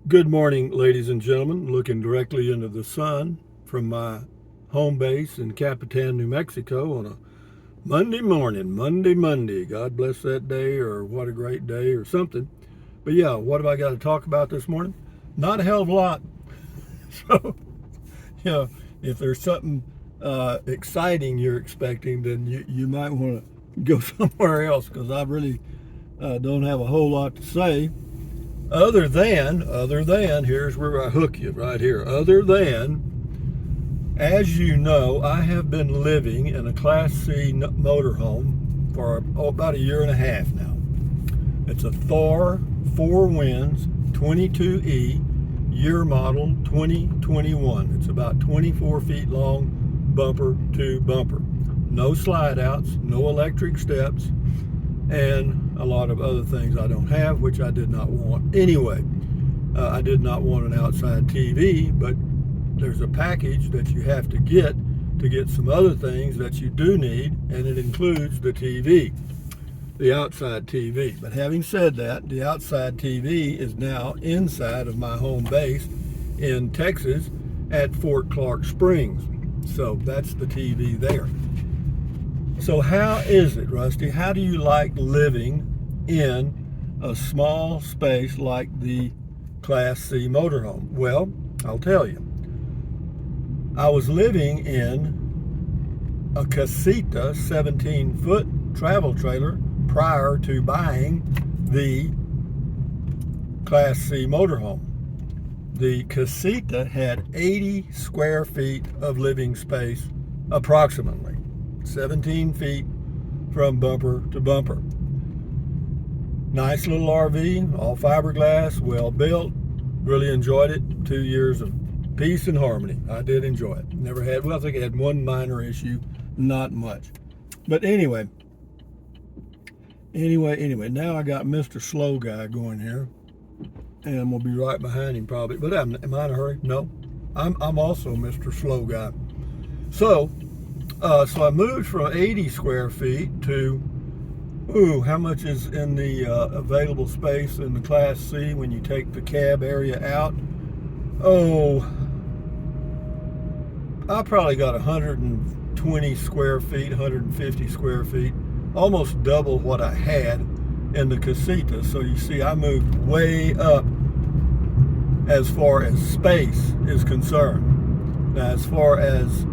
Good morning, ladies and gentlemen. Looking directly into the sun from my home base in Capitan, New Mexico on a Monday morning. Monday. God bless that day, or what a great day, or something. But yeah, what have I got to talk about this morning? Not a hell of a lot. So, you know, if there's something exciting you're expecting, then you might want to go somewhere else because I really don't have a whole lot to say. Other than, here's where I hook you right here. Other than, as you know, I have been living in a Class C motorhome for about a year and a half now. It's a Thor 4 Winds 22E, year model 2021. It's about 24 feet long, bumper to bumper. No slide outs, no electric steps, and a lot of other things I don't have, which I did not want anyway. I did not want an outside TV, but there's a package that you have to get some other things that you do need, and it includes the TV, the outside TV. But having said that, the outside TV is now inside of my home base in Texas at Fort Clark Springs. So that's the TV there. So how is it, Rusty? How do you like living in a small space like the Class C motorhome? Well, I'll tell you. I was living in a casita 17-foot travel trailer prior to buying the Class C motorhome. The casita had 80 square feet of living space approximately. 17 feet from bumper to bumper. Nice little RV, all fiberglass, well built. Really enjoyed it. 2 years of peace and harmony. I did enjoy it. Never had, well, I think I had one minor issue, not much. But anyway, now I got Mr. Slow Guy going here, and I'm gonna be right behind him probably. But am I in a hurry? No, I'm also Mr. Slow Guy. So I moved from 80 square feet to, how much is in the available space in the Class C when you take the cab area out? I probably got 120 square feet, 150 square feet, almost double what I had in the casita. So you see, I moved way up as far as space is concerned. Now, as far as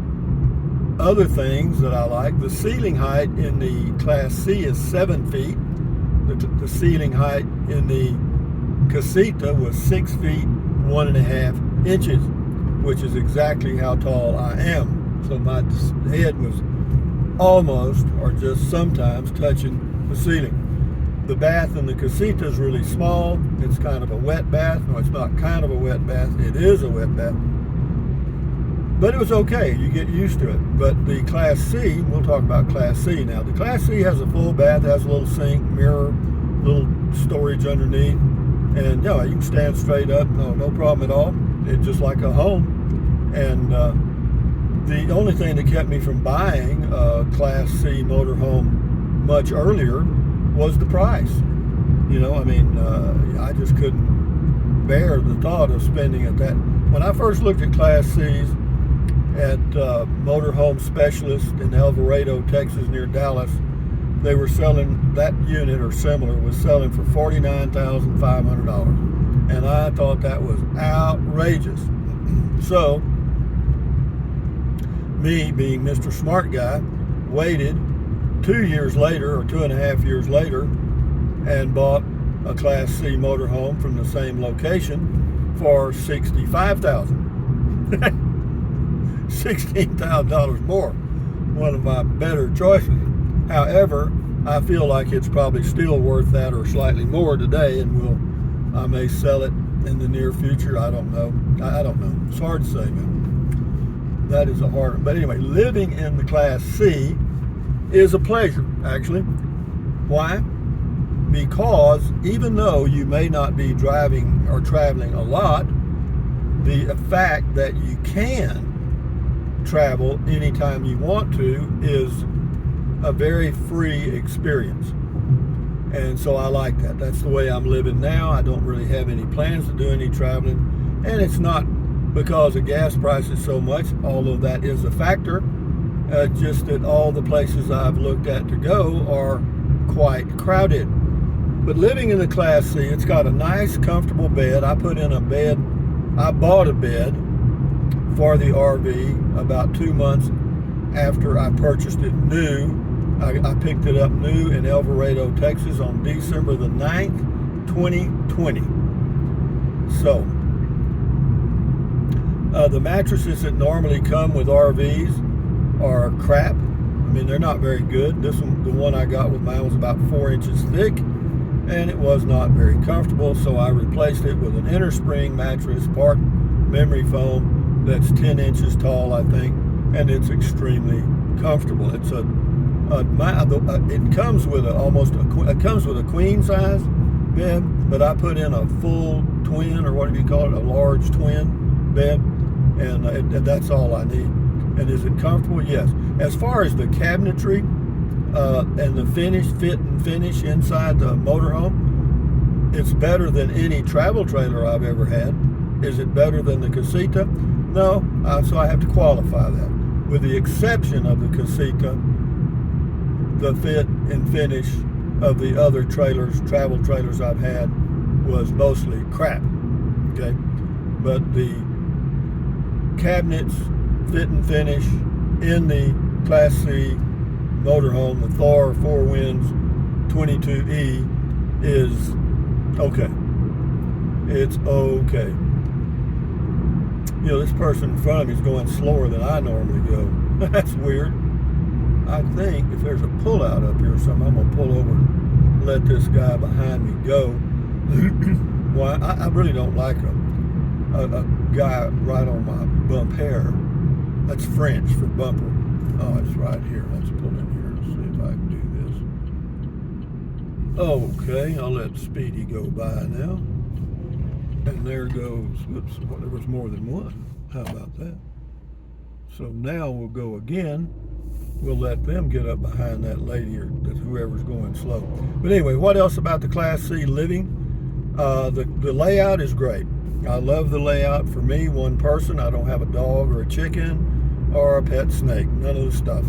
other things that I like, the ceiling height in the Class C is 7 feet. The ceiling height in the casita was 6 feet 1.5 inches, which is exactly how tall I am. So my head was almost, or just sometimes, touching the ceiling. The bath in the casita is really small. It's kind of a wet bath. No, it's not kind of a wet bath. It is a wet bath. But it was okay. You get used to it. But the Class C, we'll talk about Class C now. The Class C has a full bath, has a little sink, mirror, little storage underneath. And you can stand straight up. No problem at all. It's just like a home. And the only thing that kept me from buying a Class C motorhome much earlier was the price. I just couldn't bear the thought of spending at that. When I first looked at Class C's at Motorhome Specialist in Alvarado, Texas, near Dallas, they were selling that unit or similar was selling for $49,500, and I thought that was outrageous. So, me being Mr. Smart Guy, waited 2 years later or 2.5 years later and bought a Class C motorhome from the same location for $65,000. $16,000 more. One of my better choices. However, I feel like it's probably still worth that or slightly more today, and I may sell it in the near future. I don't know. I don't know. It's hard to say, man. That is a hard one. But anyway, living in the Class C is a pleasure, actually. Why? Because even though you may not be driving or traveling a lot, the fact that you can travel anytime you want to is a very free experience. And so I like that. That's the way I'm living now. I don't really have any plans to do any traveling. And it's not because of gas prices so much, although that is a factor. Just that all the places I've looked at to go are quite crowded. But living in the Class C, it's got a nice, comfortable bed. I bought a bed for the RV about 2 months after I purchased it new. I picked it up new in El Dorado, Texas on December the 9th, 2020. So, the mattresses that normally come with RVs are crap. I mean, they're not very good. This one, the one I got with mine, was about 4 inches thick, and it was not very comfortable, so I replaced it with an inner spring mattress, part memory foam, that's 10 inches tall, I think, and it's extremely comfortable. It's it comes with a queen size bed, but I put in a full twin, or whatever you call it, a large twin bed, and that's all I need. And is it comfortable? Yes. As far as the cabinetry and the fit and finish inside the motorhome, it's better than any travel trailer I've ever had. Is it better than the Casita? No, so I have to qualify that. With the exception of the Casita, the fit and finish of the other travel trailers I've had, was mostly crap. Okay, but the cabinets, fit and finish in the Class C motorhome, the Thor 4 Winds 22E, is okay. It's okay. You know, this person in front of me is going slower than I normally go. That's weird. I think if there's a pullout up here or something, I'm going to pull over and let this guy behind me go. Well, I really don't like a guy right on my bumper. That's French for bumper. Oh, it's right here. Let's pull in here and see if I can do this. Okay, I'll let Speedy go by now. And there goes, oops, well, there was more than one. How about that? So now we'll go again. We'll let them get up behind that lady or whoever's going slow. But anyway, what else about the Class C living? The layout is great. I love the layout. For me, one person, I don't have a dog or a chicken or a pet snake, none of the stuff.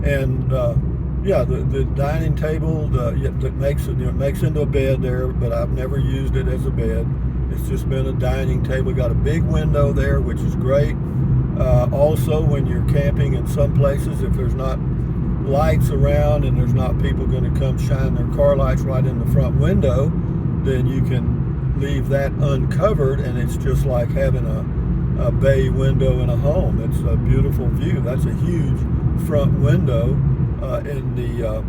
And yeah, the dining table that makes into a bed there, but I've never used it as a bed. It's just been a dining table. Got a big window there, which is great. Also, when you're camping in some places, if there's not lights around and there's not people going to come shine their car lights right in the front window, then you can leave that uncovered, and it's just like having a bay window in a home. It's a beautiful view. That's a huge front window in the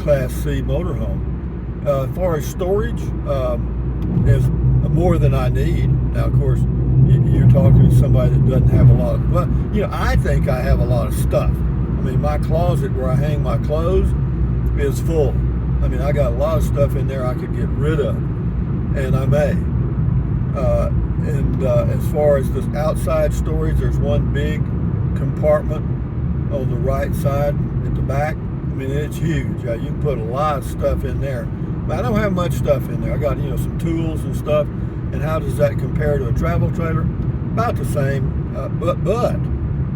Class C motorhome. As far as storage, is more than I need. Now, of course, you're talking to somebody that doesn't have a lot of, well, you know, I think I have a lot of stuff. I mean, my closet where I hang my clothes is full. I mean, I got a lot of stuff in there I could get rid of, and I may. As far as the outside storage, there's one big compartment on the right side at the back. I mean, it's huge. You can put a lot of stuff in there. But I don't have much stuff in there. I got, some tools and stuff. And how does that compare to a travel trailer? About the same, but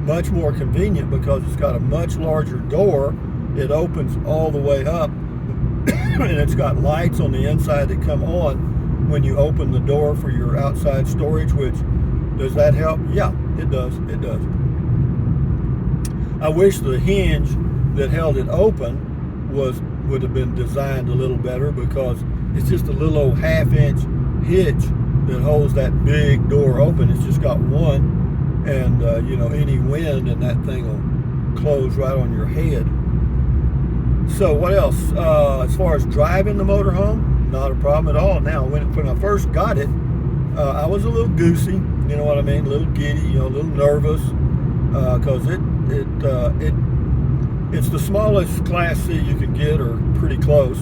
much more convenient because it's got a much larger door. It opens all the way up, and it's got lights on the inside that come on when you open the door for your outside storage, which, does that help? Yeah, it does. It does. I wish the hinge that held it open would have been designed a little better, because it's just a little old half-inch hitch that holds that big door open. It's just got one, and any wind and that thing will close right on your head. So what else? As far as driving the motorhome, not a problem at all. Now, when I first got it, I was a little goosey, you know what I mean, a little giddy, a little nervous, because it's the smallest Class C you can get, or pretty close,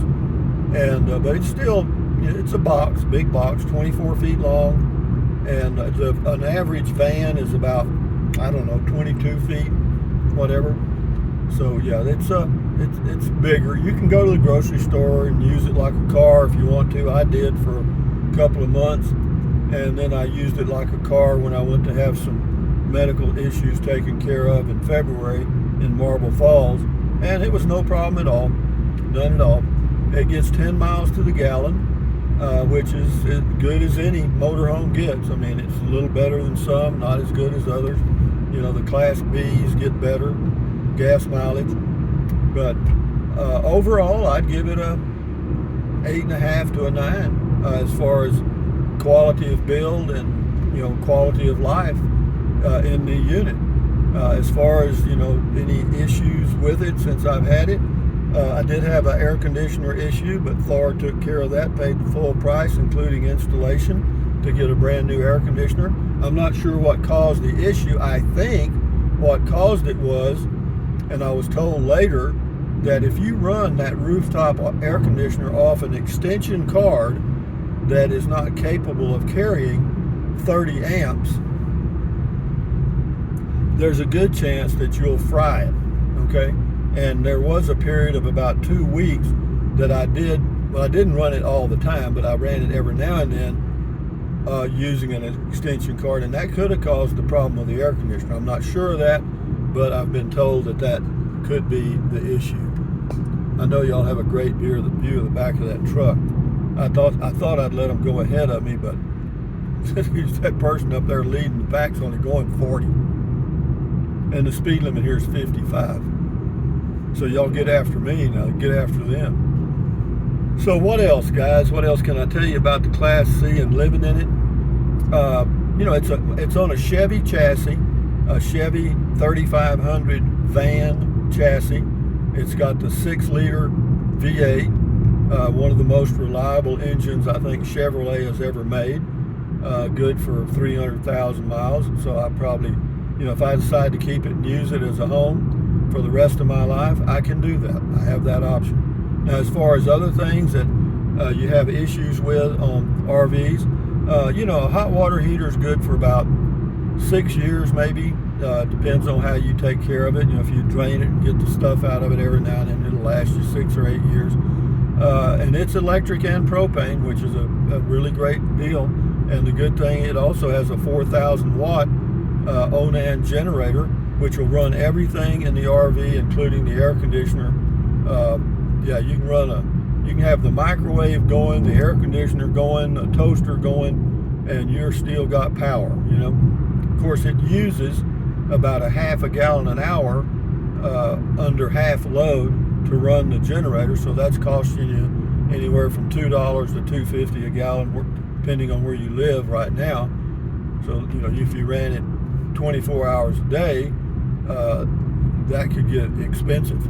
and but it's still, it's a box, big box, 24 feet long, and an average van is about, I don't know, 22 feet, whatever. So yeah, it's bigger. You can go to the grocery store and use it like a car if you want to. I did for a couple of months, and then I used it like a car when I went to have some medical issues taken care of in February in Marble Falls, and it was no problem at all, none at all. It gets 10 miles to the gallon, which is as good as any motorhome gets. I mean, it's a little better than some, not as good as others. You know, the Class Bs get better gas mileage, but overall, I'd give it a 8.5 to a 9 as far as quality of build and, you know, quality of life in the unit. As far as, you know, any issues with it since I've had it, I did have an air conditioner issue, but Thor took care of that, paid the full price, including installation, to get a brand new air conditioner. I'm not sure what caused the issue. I think what caused it was, and I was told later, that if you run that rooftop air conditioner off an extension cord that is not capable of carrying 30 amps, there's a good chance that you'll fry it, okay? And there was a period of about 2 weeks that I didn't run it all the time, but I ran it every now and then using an extension cord, and that could have caused the problem with the air conditioner. I'm not sure of that, but I've been told that that could be the issue. I know y'all have a great view of the back of that truck. I thought I'd let them go ahead of me, but that person up there leading the pack's only going 40. And the speed limit here is 55. So y'all get after me now, get after them. So what else, guys? What else can I tell you about the Class C and living in it? You know, it's on a Chevy chassis, a Chevy 3500 van chassis. It's got the 6-liter V8, one of the most reliable engines I think Chevrolet has ever made. Good for 300,000 miles. So I probably, you know, if I decide to keep it and use it as a home for the rest of my life, I can do that. I have that option. Now, as far as other things that you have issues with on RVs, you know, a hot water heater is good for about 6 years maybe. Depends on how you take care of it. You know, if you drain it and get the stuff out of it every now and then, it'll last you 6 or 8 years. And it's electric and propane, which is a really great deal. And the good thing, it also has a 4,000 watt Onan generator, which will run everything in the RV, including the air conditioner. Yeah, you can have the microwave going, the air conditioner going, a toaster going, and you're still got power, you know. Of course, it uses about a half a gallon an hour under half load to run the generator, so that's costing you anywhere from $2 to $2.50 a gallon, depending on where you live right now. So, you know, if you ran it 24 hours a day, that could get expensive.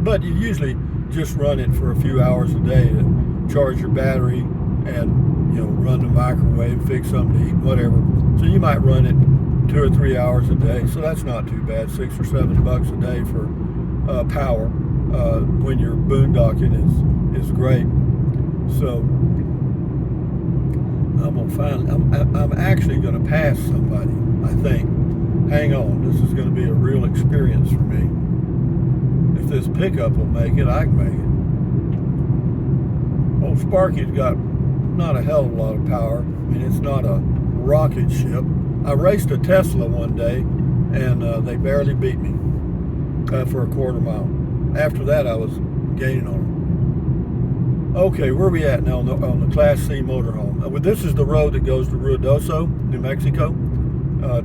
But you usually just run it for a few hours a day to charge your battery and, you know, run the microwave, fix something to eat, whatever. So you might run it 2 or 3 hours a day. So that's not too bad. $6 or $7 a day for power when you're boondocking is great. So I'm actually going to pass somebody, I think. Hang on, this is going to be a real experience for me. If this pickup will make it, I can make it. Old Sparky's got not a hell of a lot of power. I mean, it's not a rocket ship. I raced a Tesla one day, and they barely beat me for a quarter mile. After that, I was gaining on them. Okay, where are we at now on the Class C motorhome? This is the road that goes to Ruidoso, New Mexico.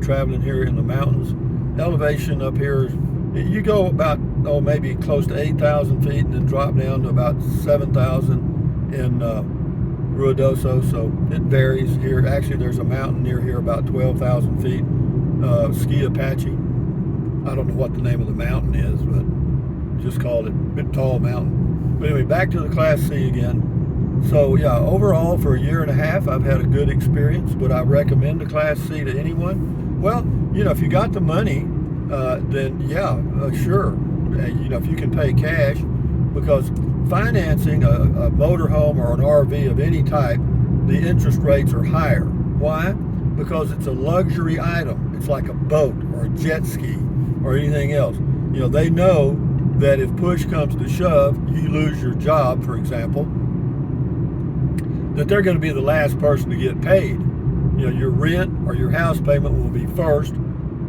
Traveling here in the mountains. Elevation up here, you go about, maybe close to 8,000 feet and then drop down to about 7,000 in Ruidoso, so it varies here. Actually, there's a mountain near here about 12,000 feet, Ski Apache. I don't know what the name of the mountain is, but just call it a bit tall mountain. But anyway, back to the Class C again. So yeah, overall for a year and a half, I've had a good experience. Would I recommend the Class C to anyone? Well, you know, if you got the money, then yeah, sure. You know, if you can pay cash, because financing a motorhome or an RV of any type, the interest rates are higher. Why? Because it's a luxury item. It's like a boat or a jet ski or anything else. You know, they know that if push comes to shove, you lose your job, for example, that they're going to be the last person to get paid. You know, your rent or your house payment will be first,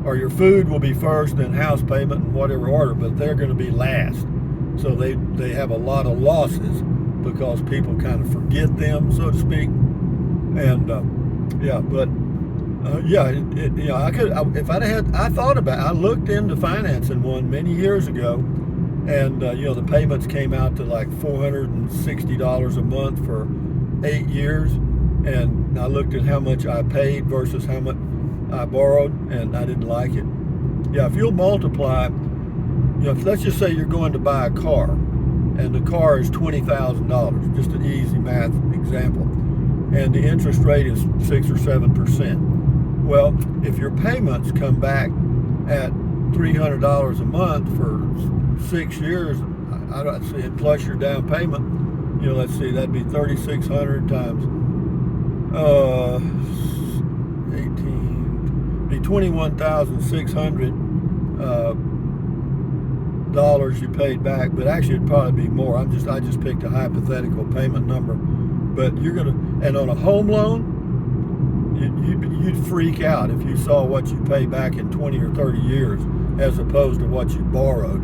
or your food will be first, then house payment in whatever order, but they're going to be last. So they have a lot of losses because people kind of forget them, so to speak. And I thought about it. I looked into financing one many years ago, and the payments came out to like $460 a month for 8 years, and I looked at how much I paid versus how much I borrowed, and I didn't like it. Yeah, if you'll multiply, let's just say you're going to buy a car, and the car is $20,000, just an easy math example, and the interest rate is 6 or 7%. Well, if your payments come back at $300 a month for 6 years, I don't see it, plus your down payment, let's see, that'd be 3,600 times 18, be 21,600 dollars you paid back, but actually it'd probably be more. I just picked a hypothetical payment number, but and on a home loan, you'd freak out if you saw what you pay back in 20 or 30 years as opposed to what you borrowed.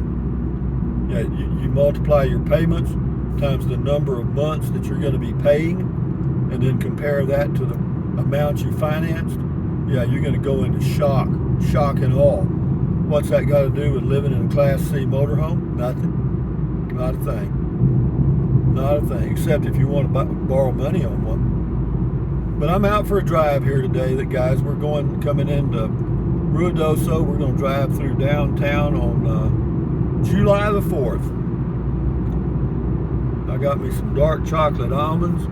Yeah, you multiply your payments times the number of months that you're going to be paying, and then compare that to the amount you financed. Yeah, you're going to go into shock and awe. What's that got to do with living in a Class C motorhome? Nothing. Not a thing. Not a thing, except if you want to borrow money on one. But I'm out for a drive here today. We're coming into Ruidoso. We're going to drive through downtown on July the 4th. I got me some dark chocolate almonds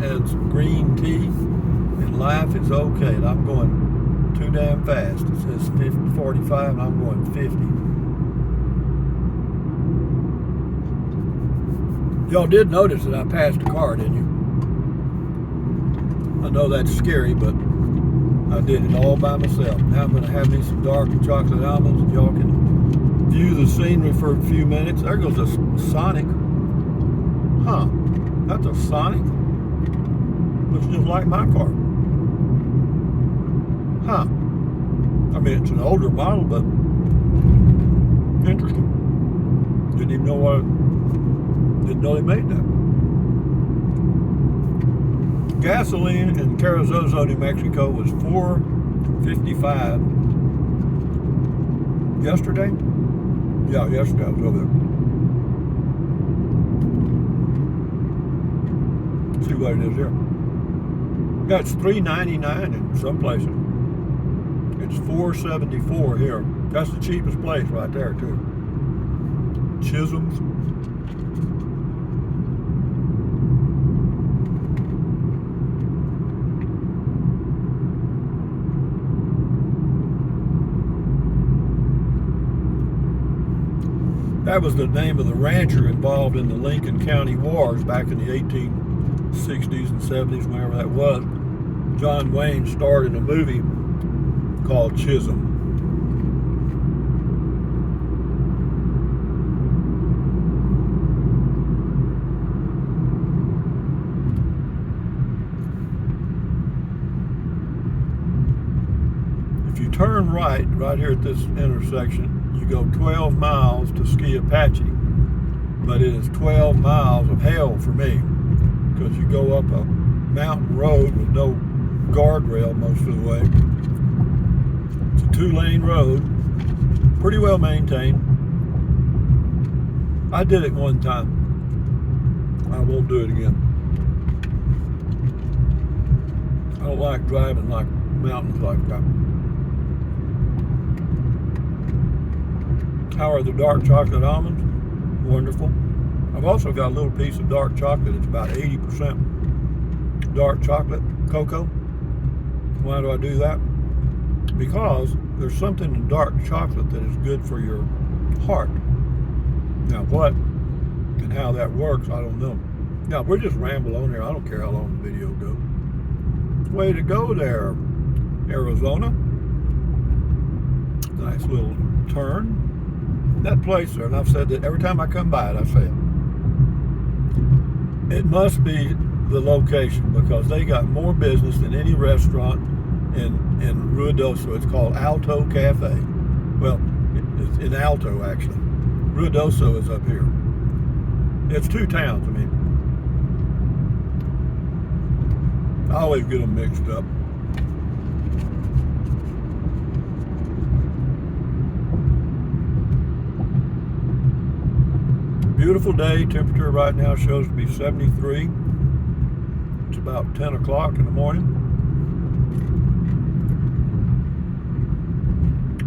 and some green tea, and life is okay. And I'm going too damn fast. It says 45 and I'm going 50. Y'all did notice that I passed a car, didn't you? I know that's scary, but I did it all by myself. Now I'm going to have me some dark chocolate almonds, and y'all can view the scenery for a few minutes. There goes a Sonic. Huh, that's a Sonic. Looks just like my car. Huh. I mean, it's an older model, but interesting. Didn't know they made that. Gasoline in Carrizozo, New Mexico was $4.55 yesterday. Yeah, yesterday I was over there. Let's see what it is here. That's $3.99 in some places. It's $4.74 here. That's the cheapest place right there too. Chisholm's. That was the name of the rancher involved in the Lincoln County Wars back in the 1860s and 70s, whenever that was. John Wayne starred in a movie called Chisholm. If you turn right here at this intersection, you go 12 miles to Ski Apache, but it is 12 miles of hell for me because you go up a mountain road with no guardrail most of the way. It's a 2-lane road, pretty well maintained. I did it one time. I won't do it again. I don't like driving like mountains like that. How are the dark chocolate almonds? Wonderful. I've also got a little piece of dark chocolate. It's about 80% dark chocolate cocoa. Why do I do that? Because there's something in dark chocolate that is good for your heart. Now what and how that works, I don't know. Now we're just ramble on here. I don't care how long the video goes. Way to go there, Arizona. Nice little turn. That place there, and I've said that every time I come by it, I say it must be the location, because they got more business than any restaurant in Ruidoso. It's called Alto Cafe. Well, it's in Alto, actually. Ruidoso is up here. It's two towns. I mean, I always get them mixed up. Beautiful day. Temperature right now shows to be 73. It's about 10 o'clock in the morning.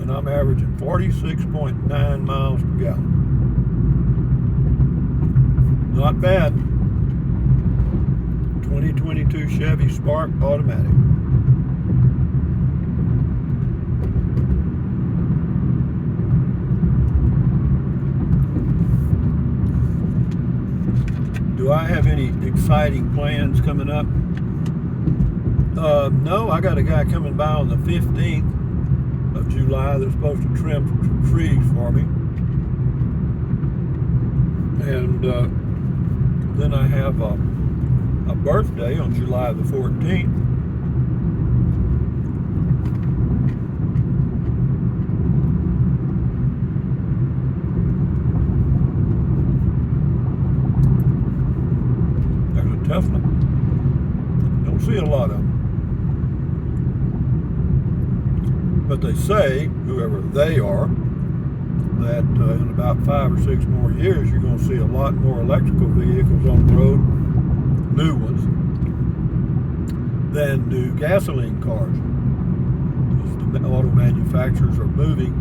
And I'm averaging 46.9 miles per gallon. Not bad. 2022 Chevy Spark automatic. Do I have any exciting plans coming up? No, I got a guy coming by on the 15th of July that's supposed to trim some trees for me. And then I have a birthday on July the 14th. There's a Tesla. Don't see a lot of them. But they say, whoever they are, that in about 5 or 6 more years, you're going to see a lot more electrical vehicles on the road, new ones, than new gasoline cars. The auto manufacturers are moving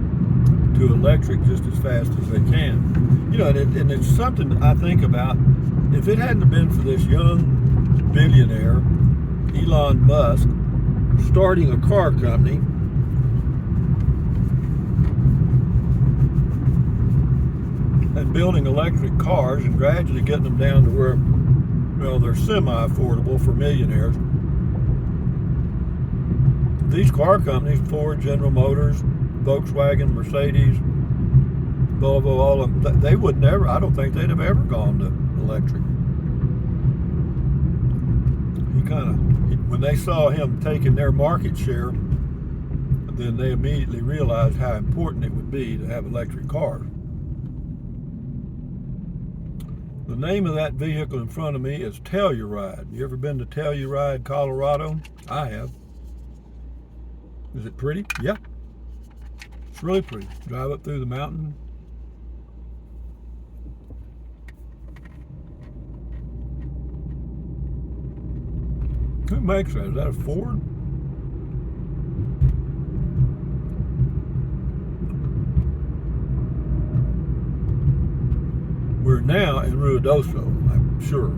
to electric just as fast as they can. You know, and it's something I think about. If it hadn't been for this young billionaire, Elon Musk, starting a car company, and building electric cars and gradually getting them down to where, well, they're semi-affordable for millionaires. These car companies, Ford, General Motors, Volkswagen, Mercedes, Volvo, all of them, they would never, I don't think they'd have ever gone to electric. When they saw him taking their market share, then they immediately realized how important it would be to have electric cars. The name of that vehicle in front of me is Telluride. You ever been to Telluride, Colorado? I have. Is it pretty? Yeah. It's really pretty. Drive up through the mountain. Who makes that? Is that a Ford? We're now in Ruidoso, I'm sure.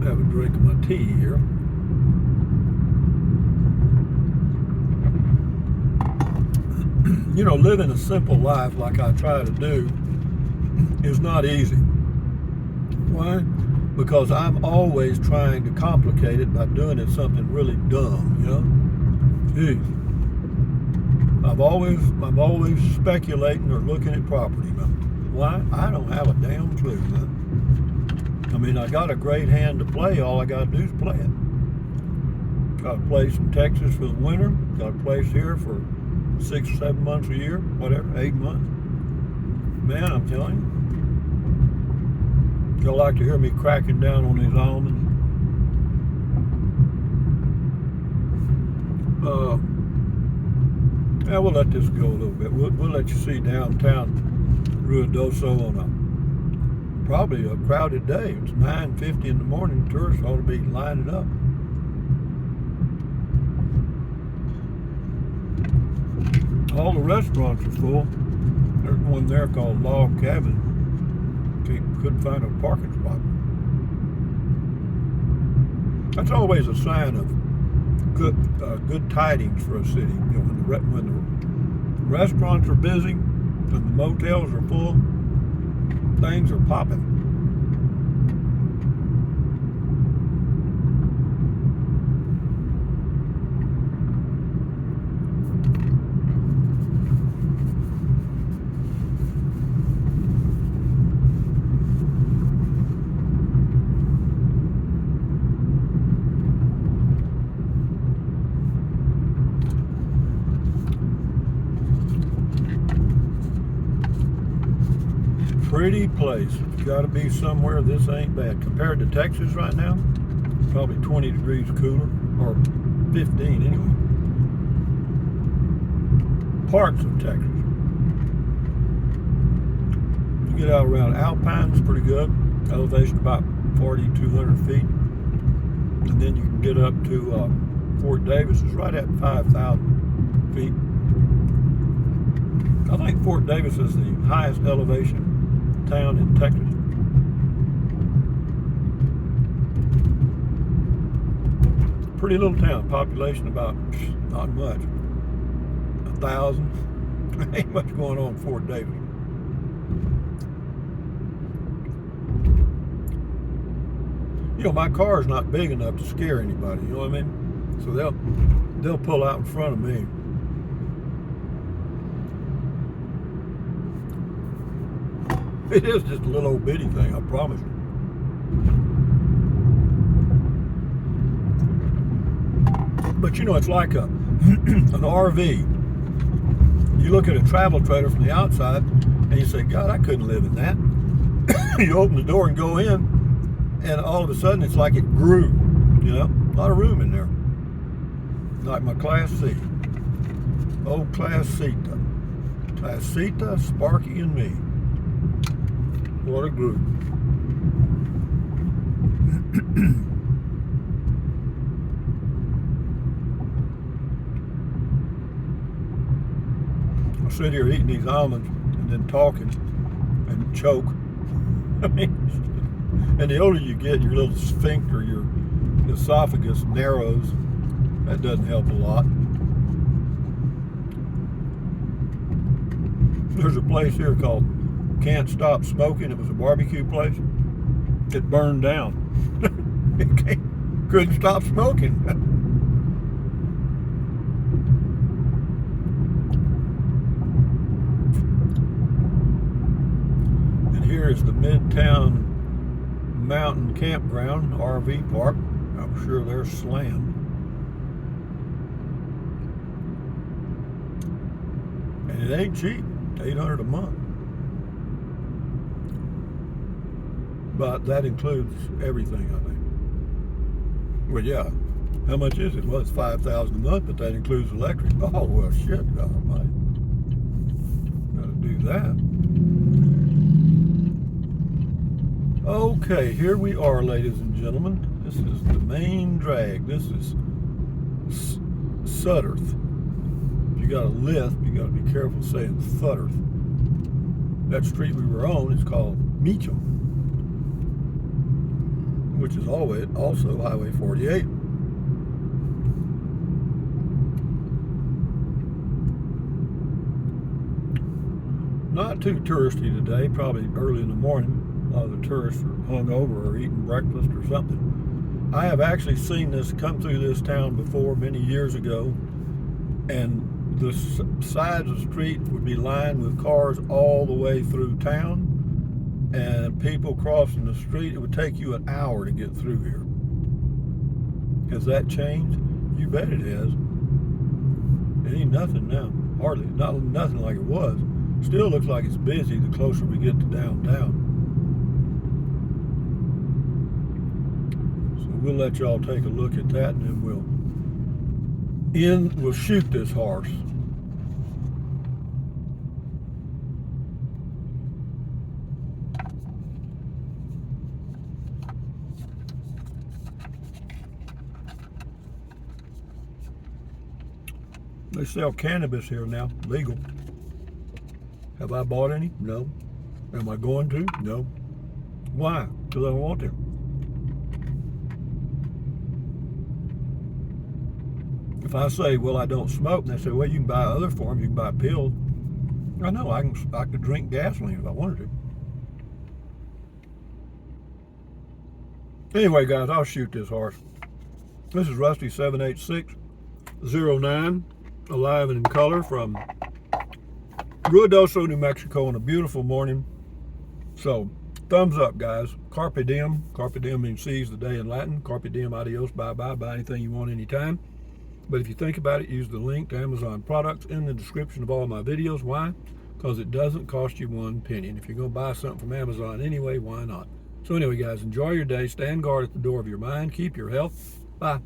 Have a drink of my tea here. You know, living a simple life like I try to do is not easy. Why? Because I'm always trying to complicate it by doing it something really dumb, you know? Jeez. I'm always speculating or looking at property, man. Why? I don't have a damn clue, man. I mean, I got a great hand to play. All I got to do is play it. Got a place in Texas for the winter. Got a place here for 6 or 7 months a year, whatever, 8 months. Man, I'm telling you. Y'all like to hear me cracking down on these almonds? Yeah, we'll let this go a little bit. We'll let you see downtown Ruidoso on probably a crowded day. It's 9:50 in the morning. Tourists ought to be lining up. All the restaurants are full. There's one there called Log Cabin. Couldn't find a parking spot. That's always a sign of good tidings for a city. You know, when the restaurants are busy and the motels are full, things are popping. any place, it's got to be somewhere this ain't bad. Compared to Texas right now, probably 20 degrees cooler, or 15 anyway. Parts of Texas. You get out around Alpine, it's pretty good. Elevation about 4,200 feet. And then you can get up to Fort Davis, is right at 5,000 feet. I think Fort Davis is the highest elevation town in Texas. Pretty little town, population about, not much, 1,000. Ain't much going on in Fort Davis. You know, my car's not big enough to scare anybody, you know what I mean? So they'll pull out in front of me. It is just a little old bitty thing, I promise you. But you know, it's like an RV. You look at a travel trailer from the outside and you say, God, I couldn't live in that. You open the door and go in, and all of a sudden it's like it grew, you know? A lot of room in there. Like my Class C. Old Classita. Classita, Sparky, and me. What a group. I sit here eating these almonds and then talking and choke. I mean, and the older you get, your little sphincter, your esophagus narrows. That doesn't help a lot. There's a place here called Can't Stop Smoking. It was a barbecue place. It burned down. Couldn't stop smoking. And here is the Midtown Mountain Campground RV Park. I'm sure they're slammed. And it ain't cheap. $800 a month. But that includes everything, I think. Well, yeah. How much is it? Well, it's $5,000 a month, but that includes electric. Oh, well, shit, God almighty. Gotta do that. Okay, here we are, ladies and gentlemen. This is the main drag. This is Sutterth. If you got a lift, you got to be careful saying Sutterth. That street we were on is called Meacham, which is also Highway 48. Not too touristy today, probably early in the morning. A lot of the tourists are hung over or eating breakfast or something. I have actually seen this come through this town before many years ago, and the sides of the street would be lined with cars all the way through town, and people crossing the street. It would take you an hour to get through here. Has that changed? You bet it has. It ain't nothing now. Hardly. Nothing like it was. Still looks like it's busy the closer we get to downtown. So we'll let y'all take a look at that, and then we'll shoot this horse. They sell cannabis here now, legal. Have I bought any? No. Am I going to? No. Why? Because I don't want to. If I say, well, I don't smoke, and they say, well, you can buy other forms, you can buy pills. I know, I could drink gasoline if I wanted to. Anyway, guys, I'll shoot this horse. This is Rusty 78609, alive and in color, from Ruidoso, New Mexico, on a beautiful morning. So, thumbs up, guys. Carpe diem. Carpe diem means seize the day in Latin. Carpe diem, adios, bye-bye. Buy anything you want anytime. But if you think about it, use the link to Amazon products in the description of all my videos. Why? because it doesn't cost you one penny. And if you're going to buy something from Amazon anyway, why not? So anyway, guys, enjoy your day. Stand guard at the door of your mind. Keep your health. Bye.